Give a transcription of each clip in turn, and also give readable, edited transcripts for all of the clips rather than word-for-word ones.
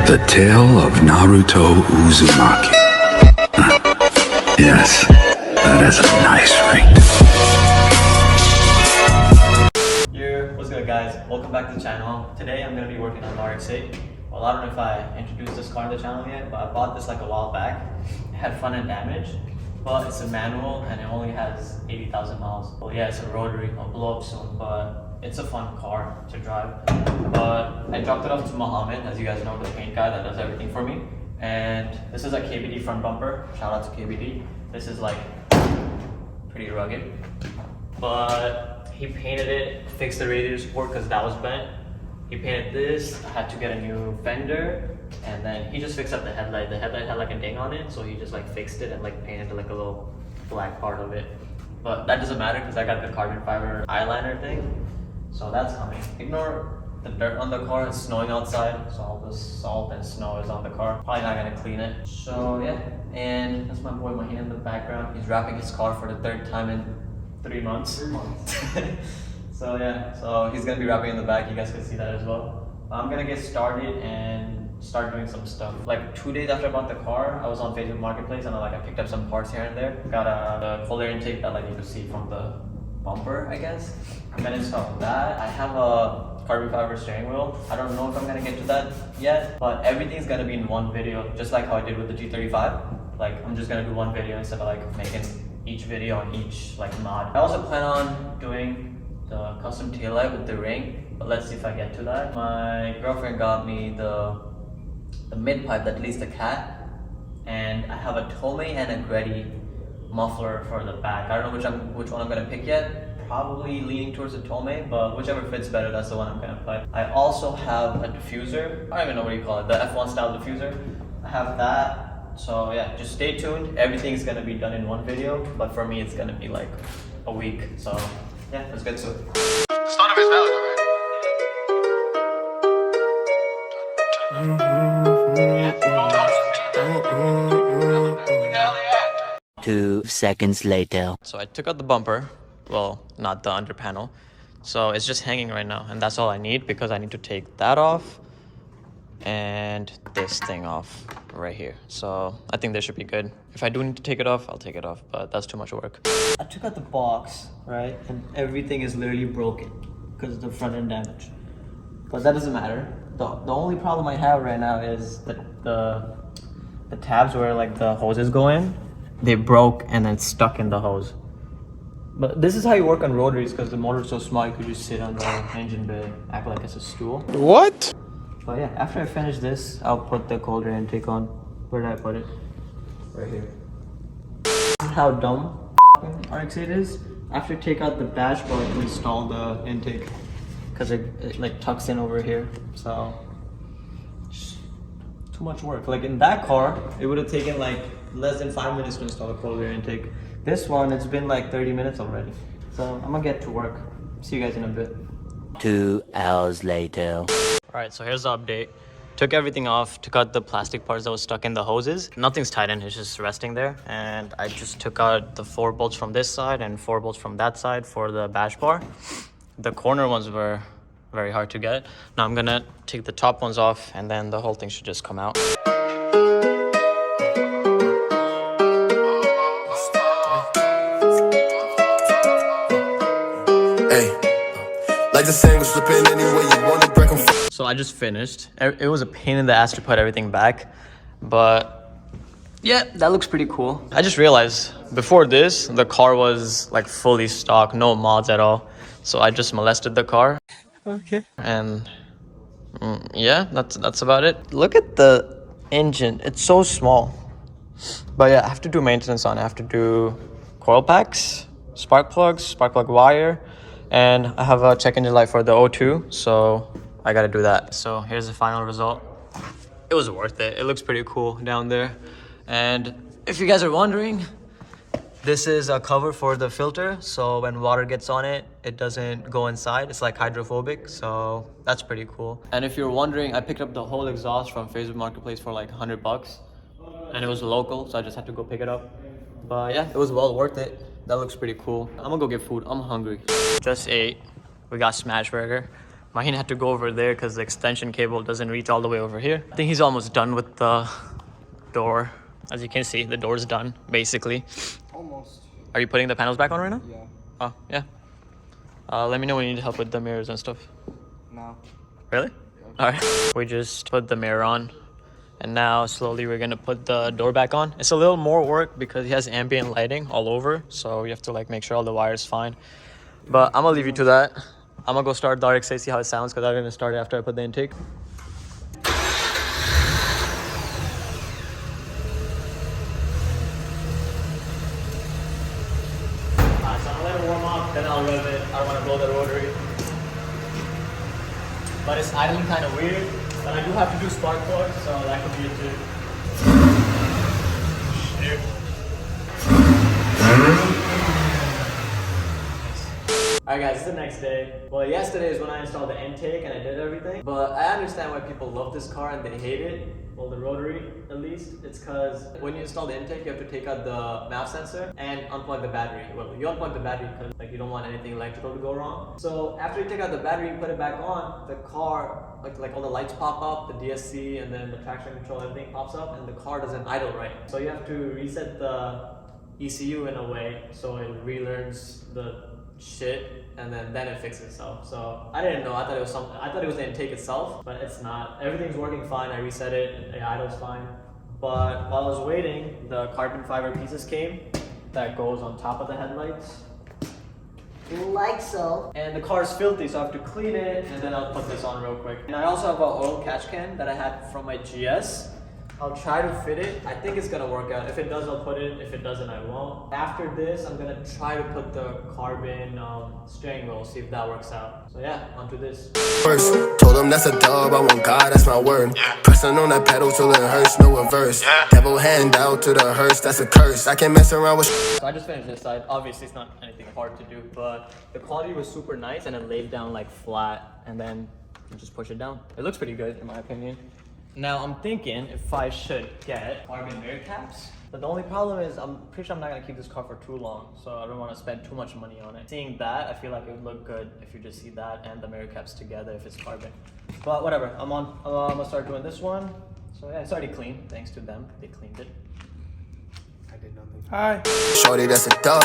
The tale of Naruto Uzumaki. Yes, that is a nice ring. What's good, guys? Welcome back to the channel. Today I'm going to be working on the RX8. Well, I don't know if I introduced this car to the channel yet, but I bought this like a while back. It had front end damage, but it's a manual and it only has 80,000 miles. Well, yeah, it's a rotary. I'll blow up soon, but it's a fun car to drive. But I dropped it off to Mohammed, as you guys know, the paint guy that does everything for me. And this is a KBD front bumper. Shout out to KBD. This is like pretty rugged, but he painted it, fixed the radiator support because that was bent. He painted this. I had to get a new fender, and then he just fixed up the headlight. The headlight had like a ding on it, so he just like fixed it and like painted like a little black part of it. But that doesn't matter because I got the carbon fiber eyeliner thing, so that's coming. Ignore the dirt on the car. It's snowing outside, so all the salt and snow is on the car. Probably not gonna clean it. So yeah, and that's my boy Maheen in the background. He's wrapping his car for the third time in 3 months. 3 months. So yeah, so he's gonna be wrapping in the back. You guys can see that as well. I'm gonna get started and start doing some stuff. Like 2 days after I bought the car, I was on Facebook Marketplace and I picked up some parts here and there. Got a cold air intake that you can see from the bumper, I guess. I'm gonna install that. I have a carbon fiber steering wheel. I don't know if I'm gonna get to that yet, but everything's gonna be in one video, just like how I did with the G35. Like I'm just gonna do one video instead of making each video on each mod. I also plan on doing the custom taillight with the ring, but let's see if I get to that. My girlfriend got me the mid pipe that leads the cat, and I have a Tomei and a Greddy muffler for the back. I don't know which one I'm gonna pick yet. Probably leaning towards the Tomei, but whichever fits better, that's the one I'm gonna play. I also have a diffuser. I don't even know what you call it, the F1 style diffuser. I have that. So yeah, just stay tuned. Everything's gonna be done in one video, but for me it's gonna be like a week. So yeah, let's get to it. Start of his valid, 2 seconds later. So I took out the bumper, well, not the under panel. So it's just hanging right now, and that's all I need because I need to take that off and this thing off right here. So I think this should be good. If I do need to take it off, I'll take it off, but that's too much work. I took out the box, right? And everything is literally broken because of the front end damage. But that doesn't matter. The only problem I have right now is the tabs where the hoses go in, they broke and then stuck in the hose. But this is how you work on rotaries because the motor's so small, you could just sit on the engine bay, act like it's a stool. What? But yeah, after I finish this, I'll put the cold air intake on. Where did I put it? Right here. This is how dumb RX8 is. After I take out the dashboard, I can install the intake because it tucks in over here. So just too much work. In that car, it would have taken less than 5 minutes to install the cold air intake. This one, it's been 30 minutes already. So I'm gonna get to work. See you guys in a bit. 2 hours later. Alright, so here's the update. Took everything off, took out the plastic parts that was stuck in the hoses. Nothing's tight in, it's just resting there. And I just took out the 4 bolts from this side and 4 bolts from that side for the bash bar. The corner ones were very hard to get. Now I'm gonna take the top ones off and then the whole thing should just come out. like the saying, slipping any way you want to break them. So I just finished. It was a pain in the ass to put everything back, but yeah, that looks pretty cool. I just realized before this, the car was fully stock, no mods at all. So I just molested the car. Okay. And yeah, that's about it. Look at the engine. It's so small. But yeah, I have to do maintenance on it. I have to do coil packs, spark plug wire, and I have a check engine light for the O2, so I gotta do that. So here's the final result. It was worth it. It looks pretty cool down there. And if you guys are wondering, this is a cover for the filter, so when water gets on it, it doesn't go inside. It's hydrophobic, so that's pretty cool. And if you're wondering, I picked up the whole exhaust from Facebook Marketplace for $100, and it was local, so I just had to go pick it up. But yeah, it was well worth it. That looks pretty cool. I'm gonna go get food. I'm hungry. Just ate. We got smash burger. Mahin had to go over there because the extension cable doesn't reach all the way over here. I think he's almost done with the door. As you can see, the door's done, basically. Almost. Are you putting the panels back on right now? Yeah. Oh, yeah. Let me know when you need help with the mirrors and stuff. No. Really? Yeah. All right. We just put the mirror on. And now slowly we're gonna put the door back on. It's a little more work because he has ambient lighting all over. So you have to like make sure all the wire's fine. But I'm gonna leave you to that. I'm gonna go start the RX8, see how it sounds, because I'm gonna start it after I put the intake. Alright, so I'm gonna let it warm up, then I'll rev it. I don't wanna blow the rotary. But it's idling kind of weird. But I do have to do spark plug, so that could be it too. Shit. Alright guys, it's the next day. Well, yesterday is when I installed the intake and I did everything. But I understand why people love this car and they hate it. Well, the rotary, at least. It's because when you install the intake, you have to take out the MAF sensor and unplug the battery. Well, you unplug the battery because like you don't want anything electrical to go wrong. So after you take out the battery and put it back on, the car, like all the lights pop up, the DSC and then the traction control, everything pops up and the car doesn't idle right. So you have to reset the ECU in a way so it relearns the shit and then it fixes itself. So I didn't know. I thought it was the intake itself, but it's not. Everything's working fine. I reset it. It idles fine. But while I was waiting, the carbon fiber pieces came that goes on top of the headlights. Like so. And the car is filthy, so I have to clean it and then I'll put this on real quick. And I also have an oil catch can that I had from my GS. I'll try to fit it. I think it's gonna work out. If it does, I'll put it. If it doesn't, I won't. After this, I'm gonna try to put the carbon steering wheel, see if that works out. So yeah, onto this. First, told him that's a dub, I want God, that's my word. Pressing on that pedal till it hurts, no reverse. Devil hand out to the hearse, that's a curse. I can't mess around with. So I just finished this side. Obviously, it's not anything hard to do, but the quality was super nice and it laid down like flat, and then you just push it down. It looks pretty good in my opinion. Now I'm thinking if I should get carbon mirror caps, but the only problem is I'm pretty sure I'm not gonna keep this car for too long, so I don't want to spend too much money on it. Seeing that, I feel like it would look good if you just see that and the mirror caps together if it's carbon. But whatever, I'm gonna start doing this one. So yeah, it's already clean, thanks to them. They cleaned it. I did nothing. Hi. Shorty, that's a dub.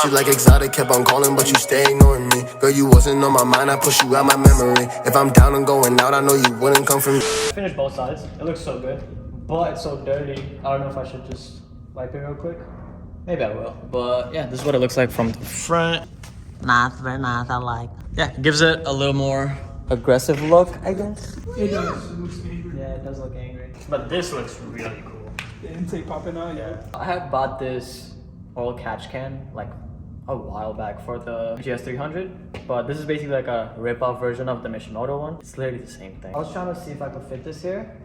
She like Xotic, kept on calling, but you stay ignoring me. Girl, you wasn't on my mind, I push you out my memory. If I'm down and going out, I know you wouldn't come from me. I finished both sides. It looks so good, but it's so dirty. I don't know if I should just wipe it real quick. Maybe I will. But yeah, this is what it looks like from the front. Nice, very nice, I like. Yeah, it gives it a little more aggressive look, I guess. It does. It looks angry. Yeah, it does look angry. But this looks really cool. The intake popping out, yeah. I had bought this oil catch can like a while back for the GS300, but this is basically like a rip-off version of the Mishimoto one. It's literally the same thing. I was trying to see if I could fit this here.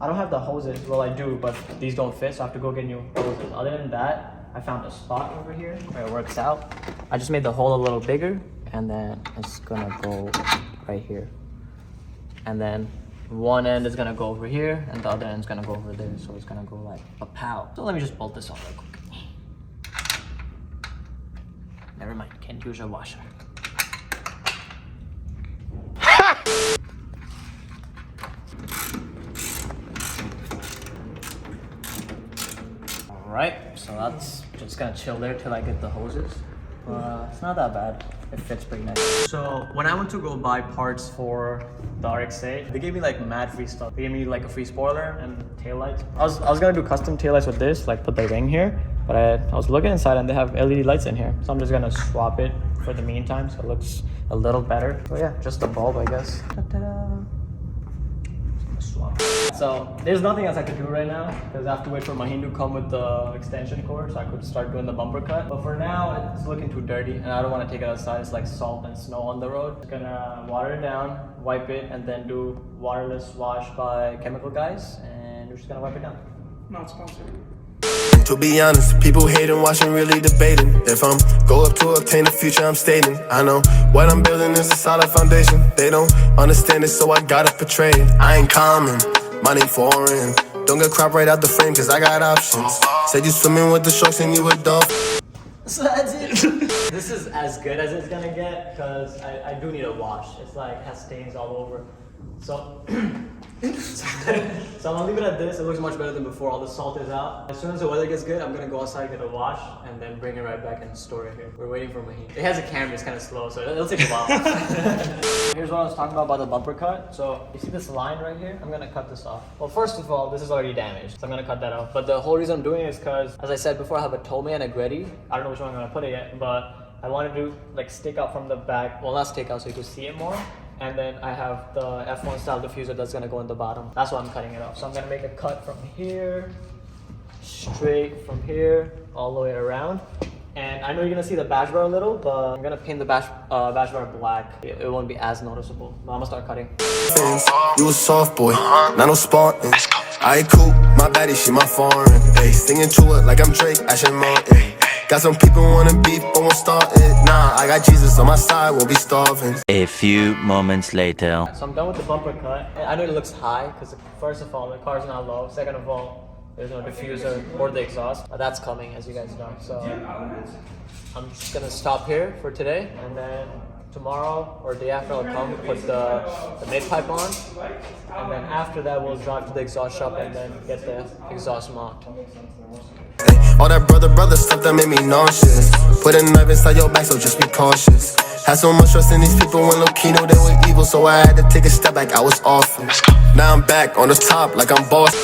I don't have the hoses. Well, I do, but these don't fit, so I have to go get new hoses. Other than that, I found a spot over here where it works out. I just made the hole a little bigger, and then it's gonna go right here. And then one end is gonna go over here, and the other end is gonna go over there, so it's gonna go like a pow. So let me just bolt this on real quick. Never mind, can't use a washer. Alright, so that's just gonna chill there till I get the hoses. It's not that bad. It fits pretty nice. So when I went to go buy parts for the RX8, they gave me like mad free stuff. They gave me like a free spoiler and taillights. I was gonna do custom taillights with this, like put the ring here, but I was looking inside and they have LED lights in here. So I'm just gonna swap it for the meantime so it looks a little better. So yeah, just the bulb, I guess. Ta-da! Swap. So there's nothing else I could do right now because I have to wait for Mahin to come with the extension cord so I could start doing the bumper cut. But for now, it's looking too dirty and I don't want to take it outside. It's like salt and snow on the road. Just gonna water it down, wipe it, and then do waterless wash by Chemical Guys, and we're just gonna wipe it down. Not sponsored. To be honest, people hating, watching, really debating. If I'm go up to obtain the future, I'm stating. I know what I'm building is a solid foundation. They don't understand it, so I gotta portray it. I ain't common, money foreign. Don't get crop right out the frame, cause I got options. Said you swimming with the sharks and you a dolphin. So that's it. This is as good as it's gonna get because I do need a wash. It's like has stains all over. So, so I'm gonna leave it at this. It looks much better than before. All the salt is out. As soon as the weather gets good, I'm gonna go outside, get a wash, and then bring it right back and store it here. We're waiting for Maheen. It has a camera, it's kind of slow, so it'll take a while. Here's what I was talking about the bumper cut. So you see this line right here? I'm gonna cut this off. Well, first of all, this is already damaged, so I'm gonna cut that off. But the whole reason I'm doing it is because, as I said before, I have a TAHMID and a Greddy. I don't know which one I'm gonna put it yet, but I wanted to like stick out from the back. Well, not stick out so you can see it more. And then I have the F1 style diffuser that's gonna go in the bottom. That's why I'm cutting it off. So I'm gonna make a cut from here, straight from here, all the way around. And I know you're gonna see the bash bar a little, but I'm gonna paint the bash bar black. It won't be as noticeable. But I'm gonna start cutting. You a soft boy, not no Spartan. I cool, my baddie, she my foreign. Ay, singing to it like I'm Drake, Ashen Martin. Got some people wanna beef, but won't start it. Nah, I got Jesus on my side, won't be starving. A few moments later. So I'm done with the bumper cut. I know it looks high because first of all, the car's not low. Second of all, there's no diffuser or the exhaust. That's coming, as you guys know. So I'm just gonna stop here for today, and then tomorrow or day after I'll come put the mid pipe on, and then after that we'll drive to the exhaust shop and then get the exhaust mount. All that brother stuff that made me nauseous. Put a knife inside your back, so just be cautious. Had so much trust in these people when low-key knew they were evil, so I had to take a step back, I was off. Now I'm back on the top like I'm boss.